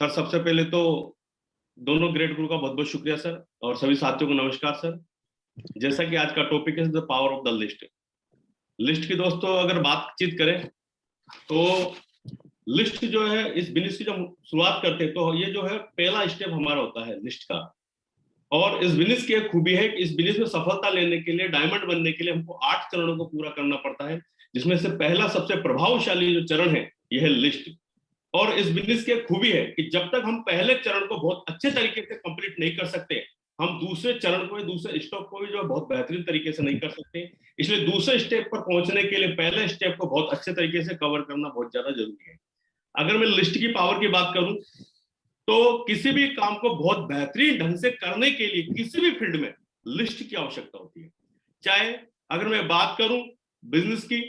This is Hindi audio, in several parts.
सर सबसे पहले तो दोनों ग्रेट गुरु का बहुत बहुत शुक्रिया सर, और सभी साथियों को नमस्कार सर। जैसा कि आज का टॉपिक है the power of the list. List की दोस्तों अगर बातचीत करें तो लिस्ट जो है, इस बिजनेस की जब शुरुआत करते हैं तो ये जो है पहला स्टेप हमारा होता है लिस्ट का। और इस बिजनेस की एक खूबी है कि इस बिजनेस में सफलता लेने के लिए, डायमंड बनने के लिए हमको 8 चरणों को पूरा करना पड़ता है, जिसमें से पहला सबसे प्रभावशाली जो चरण है यह है लिस्ट। और इस बिजनेस की खूबी है कि जब तक हम पहले चरण को बहुत अच्छे तरीके से कंप्लीट नहीं कर सकते, हम दूसरे चरण को, दूसरे स्टेप को भी जो बहुत बेहतरीन तरीके से नहीं कर सकते। इसलिए दूसरे स्टेप पर पहुंचने के लिए पहले स्टेप को बहुत अच्छे तरीके से कवर करना बहुत ज्यादा जरूरी है। अगर मैं लिस्ट की पावर की बात करूं तो किसी भी काम को बहुत बेहतरीन ढंग से करने के लिए किसी भी फील्ड में लिस्ट की आवश्यकता होती है। चाहे अगर मैं बात करूं बिजनेस की,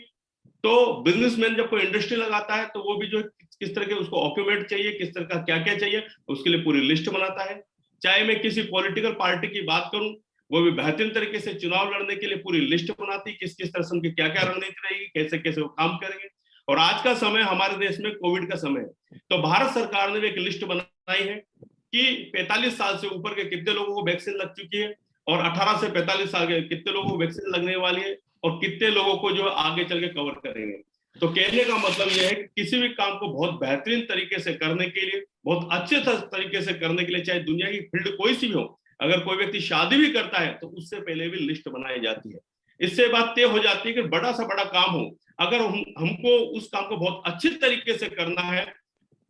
तो बिजनेसमैन जब कोई इंडस्ट्री लगाता है तो वो भी जो किस तरह के उसको ऑक्यूमेंट चाहिए, किस तरह का क्या क्या चाहिए, उसके लिए पूरी लिस्ट बनाता है। चाहे मैं किसी पॉलिटिकल पार्टी की बात करूं, वो भी बेहतरीन तरीके से चुनाव लड़ने के लिए पूरी लिस्ट बनाती है, किस किस तरह से उनकी क्या क्या रणनीति रहेगी, कैसे कैसे वो काम करेंगे। और आज का समय हमारे देश में कोविड का समय है, तो भारत सरकार ने भी एक लिस्ट बनाई है कि 45 साल से ऊपर के कितने लोगों को वैक्सीन लग चुकी है, और 18 से 45 साल के कितने लोगों को वैक्सीन लगने वाली है, और कितने लोगों को जो आगे चल के कवर करेंगे। तो कहने का मतलब यह है कि किसी भी काम को बहुत बेहतरीन तरीके से करने के लिए, बहुत अच्छे तरीके से करने के लिए, चाहे दुनिया की फील्ड कोई सी भी हो, अगर कोई व्यक्ति शादी भी करता है तो उससे पहले भी लिस्ट बनाई जाती है। इससे बात तय हो जाती है कि बड़ा सा बड़ा काम हो, अगर हमको उस काम को बहुत अच्छे तरीके से करना है,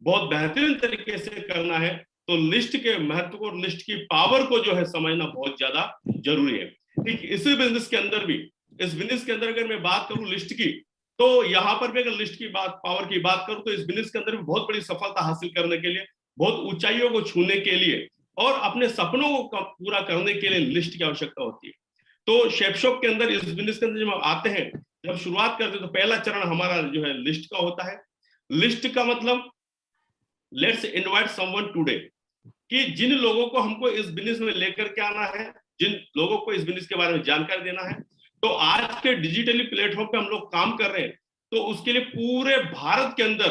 बहुत बेहतरीन तरीके से करना है, तो लिस्ट के महत्व को, लिस्ट की पावर को जो है समझना बहुत ज्यादा जरूरी है। ठीक इसी बिजनेस के अंदर भी, इस बिजनेस के अंदर अगर मैं बात करूं लिस्ट की, तो यहां पर भी अगर लिस्ट की बात, पावर की बात करूं, तो इस बिजनेस के अंदर भी बहुत बड़ी सफलता हासिल करने के लिए, बहुत ऊंचाइयों को छूने के लिए और अपने सपनों को पूरा करने के लिए लिस्ट की आवश्यकता होती है। तो शेफ शॉप के अंदर, इस बिजनेस के अंदर जब हम आते हैं, जब शुरुआत करते हैं, तो पहला चरण हमारा जो है लिस्ट का होता है। लिस्ट का मतलब लेट्स इनवाइट समवन टुडे, कि जिन लोगों को हमको इस बिजनेस में लेकर के आना है, जिन लोगों को इस बिजनेस के बारे में जानकारी देना है, तो आज के डिजिटली प्लेटफॉर्म पे हम लोग काम कर रहे हैं, तो उसके लिए पूरे भारत के अंदर,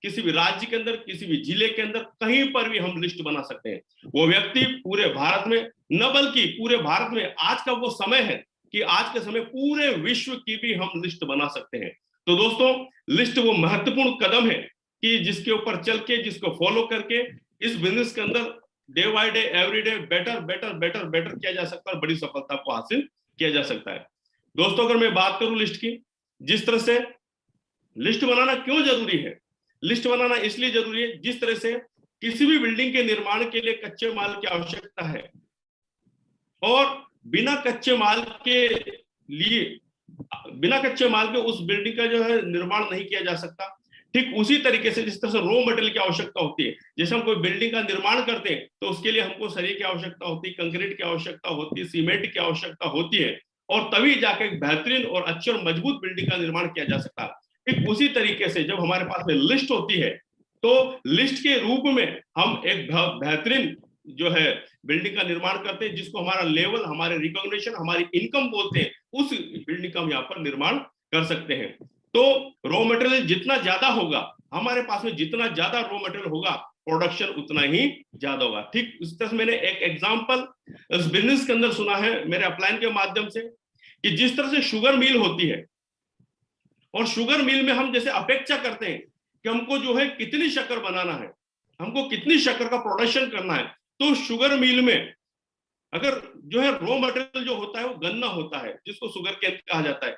किसी भी राज्य के अंदर, किसी भी जिले के अंदर, कहीं पर भी हम लिस्ट बना सकते हैं। वो व्यक्ति पूरे भारत में, न बल्कि पूरे भारत में आज का वो समय है कि आज के समय पूरे विश्व की भी हम लिस्ट बना सकते हैं। तो दोस्तों, लिस्ट वो महत्वपूर्ण कदम है कि जिसके ऊपर चल के, जिसको फॉलो करके इस बिजनेस के अंदर day by day, every day better better better better किया जा सकता है, बड़ी सफलता को हासिल किया जा सकता है। दोस्तों, अगर मैं बात करूं लिस्ट की, जिस तरह से लिस्ट बनाना क्यों जरूरी है, लिस्ट बनाना इसलिए जरूरी है, जिस तरह से किसी भी बिल्डिंग के निर्माण के लिए कच्चे माल की आवश्यकता है, और बिना कच्चे माल के लिए, बिना कच्चे माल के उस बिल्डिंग का जो है निर्माण नहीं किया जा सकता। ठीक उसी तरीके से जिस तरह से रॉ मटेरियल की आवश्यकता होती है, जैसे हम कोई बिल्डिंग का निर्माण करते हैं तो उसके लिए हमको सरिये की आवश्यकता होती है, कंक्रीट की आवश्यकता होती है, सीमेंट की आवश्यकता होती है, और तभी जाके एक बेहतरीन और अच्छी और मजबूत बिल्डिंग का निर्माण किया जा सकता है। ठीक उसी तरीके से जब हमारे पास में लिस्ट होती है, तो लिस्ट के रूप में हम एक बेहतरीन जो है बिल्डिंग का निर्माण करते हैं, जिसको हमारा लेवल, हमारे रिकॉग्निशन, हमारी इनकम बोलते हैं, उस बिल्डिंग का हम यहाँ पर निर्माण कर सकते हैं। तो रॉ मटेरियल जितना ज्यादा होगा, हमारे पास में जितना ज्यादा रॉ मटेरियल होगा, प्रोडक्शन उतना ही ज्यादा होगा। ठीक इस तरह से मैंने एक एग्जांपल इस बिजनेस के अंदर सुना है मेरे अपलाइन के माध्यम से, कि जिस तरह से शुगर मिल होती है, और शुगर मिल में हम जैसे अपेक्षा करते हैं कि हमको जो है कितनी शक्कर बनाना है, हमको कितनी शक्कर का प्रोडक्शन करना है, तो शुगर मिल में अगर जो है रॉ मटेरियल जो होता है वो गन्ना होता है, जिसको शुगर केन कहा जाता है,